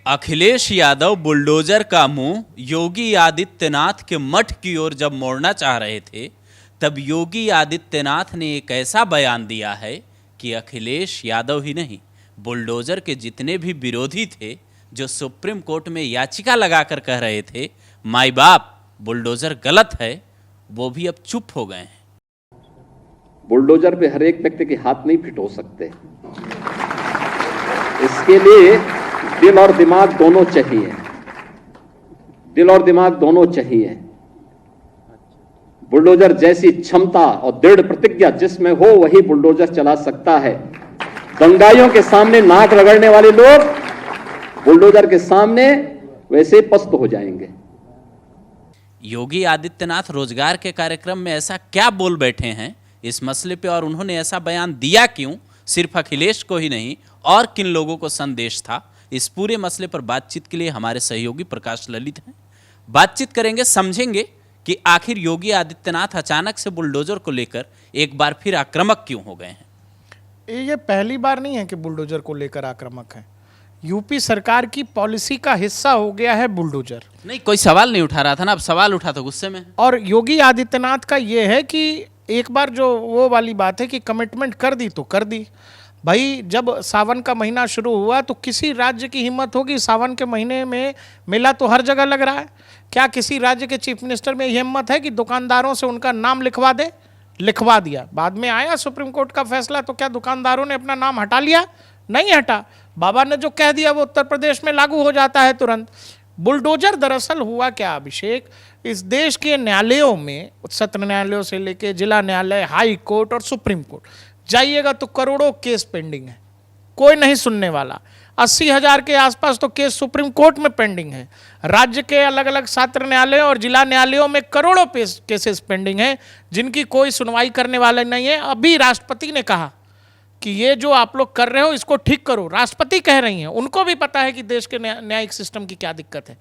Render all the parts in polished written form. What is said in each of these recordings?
Akhilesh Yadav bulldozer का मुंह योगी आदित्यनाथ के मठ की ओर जब मोड़ना चाह रहे थे, तब योगी आदित्यनाथ ने एक ऐसा बयान दिया है कि अखिलेश यादव ही नहीं, बुलडोजर के जितने भी विरोधी थे, जो सुप्रीम कोर्ट में याचिका लगाकर कह रहे थे माई बाप बुलडोजर गलत है, वो भी अब चुप हो गए हैं। बुलडोजर पे हर एक व्यक्ति के हाथ नहीं फिट हो सकते। इसके लिए दिल और दिमाग दोनों चाहिए। दिल और दिमाग दोनों चाहिए। बुलडोजर जैसी क्षमता और दृढ़ प्रतिज्ञा जिसमें हो वही बुलडोजर चला सकता है। दंगाइयों के सामने नाक रगड़ने वाले लोग बुलडोजर के सामने वैसे पस्त हो जाएंगे। योगी आदित्यनाथ रोजगार के कार्यक्रम में ऐसा क्या बोल बैठे हैं इस मसले पे, और उन्होंने ऐसा बयान दिया क्यों? सिर्फ अखिलेश को ही नहीं और किन लोगों को संदेश था? इस पूरे मसले पर बातचीत के लिए हमारे सहयोगी प्रकाश ललित हैं। बातचीत करेंगे, समझेंगे कि आखिर योगी आदित्यनाथ अचानक से बुलडोजर को लेकर एक बार फिर आक्रामक क्यों हो गए हैं। ये पहली बार नहीं है कि बुलडोजर को लेकर आक्रामक है। यूपी सरकार की पॉलिसी का हिस्सा हो गया है बुलडोजर। नहीं, कोई सवाल नहीं उठा रहा था ना, अब सवाल उठा तो गुस्से में। और योगी आदित्यनाथ का ये है कि एक बार जो वो वाली बात है कि कमिटमेंट कर दी तो कर दी। भाई जब सावन का महीना शुरू हुआ तो किसी राज्य की हिम्मत होगी? सावन के महीने में मेला तो हर जगह लग रहा है। क्या किसी राज्य के चीफ मिनिस्टर में हिम्मत है कि दुकानदारों से उनका नाम लिखवा दे? लिखवा दिया। बाद में आया सुप्रीम कोर्ट का फैसला, तो क्या दुकानदारों ने अपना नाम हटा लिया? नहीं हटा। बाबा ने जो कह दिया वो उत्तर प्रदेश में लागू हो जाता है तुरंत। बुलडोजर दरअसल हुआ क्या अभिषेक, इस देश के न्यायालयों में, सत्र न्यायालयों से लेके जिला न्यायालय, हाई कोर्ट और सुप्रीम कोर्ट जाइएगा तो करोड़ों केस पेंडिंग है, कोई नहीं सुनने वाला। 80,000 के आसपास तो केस सुप्रीम कोर्ट में पेंडिंग है। राज्य के अलग अलग सत्र न्यायालयों और जिला न्यायालयों में करोड़ों केसेस पेंडिंग हैं जिनकी कोई सुनवाई करने वाला नहीं है। अभी राष्ट्रपति ने कहा कि ये जो आप लोग कर रहे हो इसको ठीक करो। राष्ट्रपति कह रही हैं, उनको भी पता है कि देश के न्यायिक सिस्टम की क्या दिक्कत है।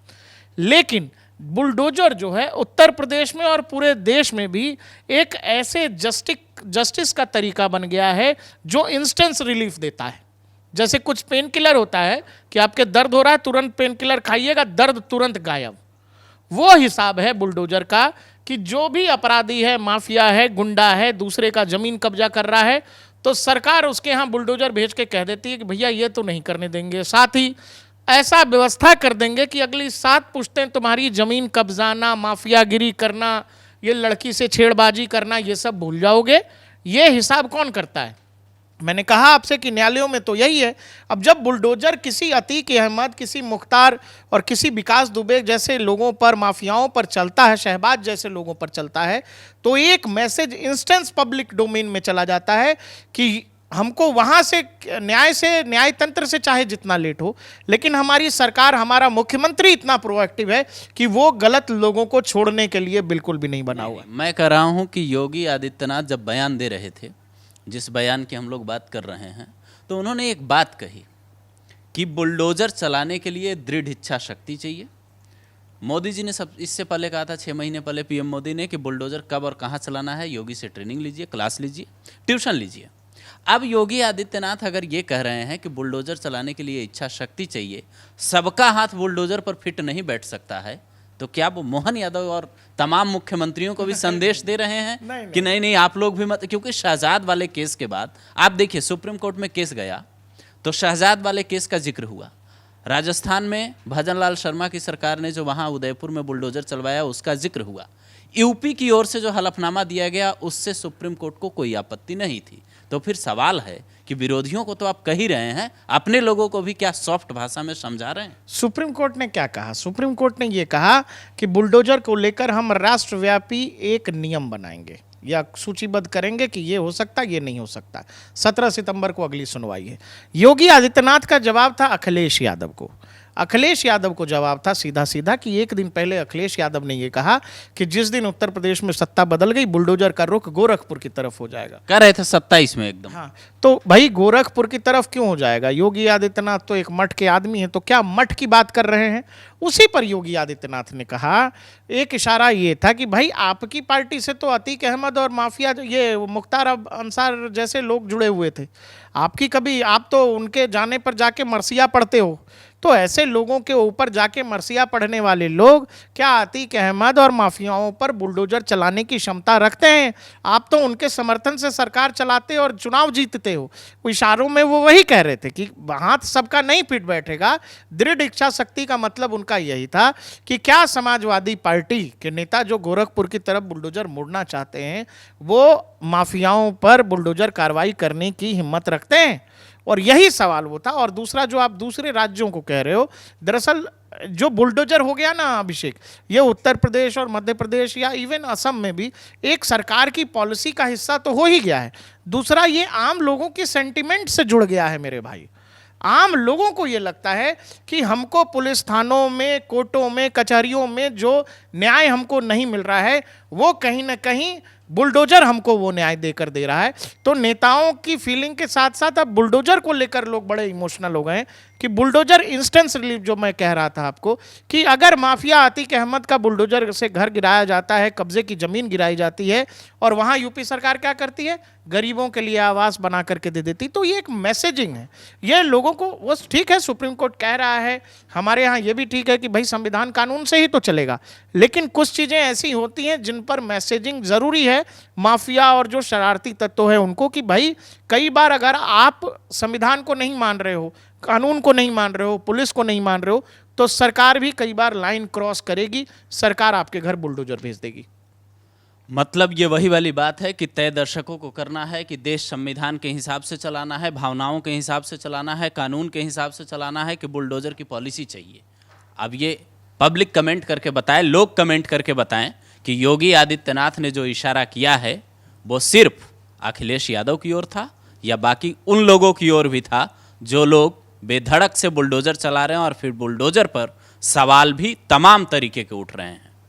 लेकिन बुलडोजर जो है उत्तर प्रदेश में और पूरे देश में भी एक ऐसे जस्टिस का तरीका बन गया है जो इंस्टेंस रिलीफ देता है। जैसे कुछ पेन किलर होता है कि आपके दर्द हो रहा है, तुरंत पेन किलर खाइएगा, दर्द तुरंत गायब। वो हिसाब है बुलडोजर का कि जो भी अपराधी है, माफिया है, गुंडा है, दूसरे का जमीन कब्जा कर रहा है, तो सरकार उसके यहाँ बुलडोजर भेज के कह देती है कि भैया ये तो नहीं करने देंगे। साथ ही ऐसा व्यवस्था कर देंगे कि अगली 7 पुश्तें तुम्हारी जमीन कब्जाना, माफियागिरी करना, ये लड़की से छेड़बाजी करना, ये सब भूल जाओगे। ये हिसाब कौन करता है? मैंने कहा आपसे कि न्यायालयों में तो यही है। अब जब बुलडोजर किसी अतीक अहमद, किसी मुख्तार और किसी विकास दुबे जैसे लोगों पर, माफियाओं पर चलता है, शहबाज जैसे लोगों पर चलता है, तो एक मैसेज इंस्टेंस पब्लिक डोमेन में चला जाता है कि हमको वहाँ से न्याय तंत्र से चाहे जितना लेट हो, लेकिन हमारी सरकार, हमारा मुख्यमंत्री इतना प्रोएक्टिव है कि वो गलत लोगों को छोड़ने के लिए बिल्कुल भी नहीं बना हुआ। मैं कह रहा हूँ कि योगी आदित्यनाथ जब बयान दे रहे थे, जिस बयान की हम लोग बात कर रहे हैं, तो उन्होंने एक बात कही कि बुलडोजर चलाने के लिए दृढ़ इच्छा शक्ति चाहिए। मोदी जी ने सब इससे पहले कहा था, 6 महीने पहले पीएम मोदी ने, कि बुलडोजर कब और कहाँ चलाना है, योगी से ट्रेनिंग लीजिए, क्लास लीजिए, ट्यूशन लीजिए। अब योगी आदित्यनाथ अगर ये कह रहे हैं कि बुलडोजर चलाने के लिए इच्छा शक्ति चाहिए, सबका हाथ बुलडोजर पर फिट नहीं बैठ सकता है, तो क्या वो मोहन यादव और तमाम मुख्यमंत्रियों को भी संदेश दे रहे हैं कि नहीं आप लोग भी मत? क्योंकि शहजाद वाले केस के बाद आप देखिए, सुप्रीम कोर्ट में केस गया तो शहजाद वाले केस का जिक्र हुआ। राजस्थान में भजनलाल शर्मा की सरकार ने जो वहाँ उदयपुर में बुलडोजर चलवाया उसका जिक्र हुआ। यूपी की ओर से जो हलफनामा दिया गया उससे सुप्रीम कोर्ट को कोई आपत्ति नहीं थी। तो फिर सवाल है कि विरोधियों को तो आप कह ही रहे हैं, अपने लोगों को भी क्या सॉफ्ट भाषा में समझा रहे हैं? सुप्रीम कोर्ट ने क्या कहा? सुप्रीम कोर्ट ने ये कहा कि बुलडोजर को लेकर हम राष्ट्रव्यापी एक नियम बनाएंगे या सूचीबद्ध करेंगे कि ये हो सकता, ये नहीं हो सकता। 17 सितंबर को अगली सुनवाई है। योगी आदित्यनाथ का जवाब था अखिलेश यादव को। अखिलेश यादव को जवाब था सीधा सीधा कि एक दिन पहले अखिलेश यादव ने यह कहा कि जिस दिन उत्तर प्रदेश में सत्ता बदल गई, बुलडोजर का रुख गोरखपुर की तरफ हो जाएगा। कह रहे थे 27 में एकदम। हाँ, तो भाई गोरखपुर की तरफ क्यों हो जाएगा? योगी आदित्यनाथ तो एक मठ के आदमी हैं, तो क्या मठ की बात कर रहे हैं? उसी पर योगी आदित्यनाथ ने कहा, एक इशारा ये था कि भाई आपकी पार्टी से तो अतीक अहमद और माफिया, ये मुख्तार अंसार जैसे लोग जुड़े हुए थे। आपकी कभी, आप तो उनके जाने पर जाके मरसिया पढ़ते हो तो ऐसे लोगों के ऊपर जाके मरसिया पढ़ने वाले लोग क्या अतीक अहमद और माफियाओं पर बुलडोजर चलाने की क्षमता रखते हैं? आप तो उनके समर्थन से सरकार चलाते और चुनाव जीतते हो। इशारों में वो वही कह रहे थे कि हाथ सबका नहीं फिट बैठेगा। दृढ़ इच्छा शक्ति का मतलब उनका यही था कि क्या समाजवादी पार्टी के नेता जो गोरखपुर की तरफ बुलडोजर मोड़ना चाहते हैं वो माफियाओं पर बुलडोजर कार्रवाई करने की हिम्मत रखते हैं? और यही सवाल वो था। और दूसरा जो आप दूसरे राज्यों को कह रहे हो, दरअसल जो बुलडोजर हो गया ना अभिषेक, ये उत्तर प्रदेश और मध्य प्रदेश या इवन असम में भी एक सरकार की पॉलिसी का हिस्सा तो हो ही गया है। दूसरा, ये आम लोगों की सेंटिमेंट से जुड़ गया है मेरे भाई। आम लोगों को ये लगता है कि हमको पुलिस थानों में, कोर्टों में, कचहरियों में जो न्याय हमको नहीं मिल रहा है वो कहीं ना कहीं बुलडोजर हमको वो न्याय देकर दे रहा है। तो नेताओं की फीलिंग के साथ साथ अब बुलडोजर को लेकर लोग बड़े इमोशनल हो गए हैं कि बुलडोजर इंस्टेंस रिलीफ, जो मैं कह रहा था आपको कि अगर माफिया अतीक अहमद का बुलडोजर से घर गिराया जाता है, कब्जे की जमीन गिराई जाती है और वहां यूपी सरकार क्या करती है? गरीबों के लिए आवास बना करके दे देती। तो ये एक मैसेजिंग है, ये लोगों को वो ठीक है, सुप्रीम कोर्ट कह रहा है, हमारे यहाँ ये भी ठीक है कि भाई संविधान कानून से ही तो चलेगा, लेकिन कुछ चीज़ें ऐसी होती हैं जिन पर मैसेजिंग ज़रूरी है माफिया और जो शरारती तत्व है उनको, कि भाई कई बार अगर आप संविधान को नहीं मान रहे हो, कानून को नहीं मान रहे हो, पुलिस को नहीं मान रहे हो, तो सरकार भी कई बार लाइन क्रॉस करेगी, सरकार आपके घर बुलडोजर भेज देगी। मतलब ये वही वाली बात है कि तय दर्शकों को करना है कि देश संविधान के हिसाब से चलाना है, भावनाओं के हिसाब से चलाना है, कानून के हिसाब से चलाना है, कि बुलडोजर की पॉलिसी चाहिए। अब ये पब्लिक कमेंट करके बताएं, लोग कमेंट करके बताएं कि योगी आदित्यनाथ ने जो इशारा किया है वो सिर्फ अखिलेश यादव की ओर था या बाकी उन लोगों की ओर भी था जो लोग बेधड़क से बुलडोजर चला रहे हैं और फिर बुलडोजर पर सवाल भी तमाम तरीके के उठ रहे हैं।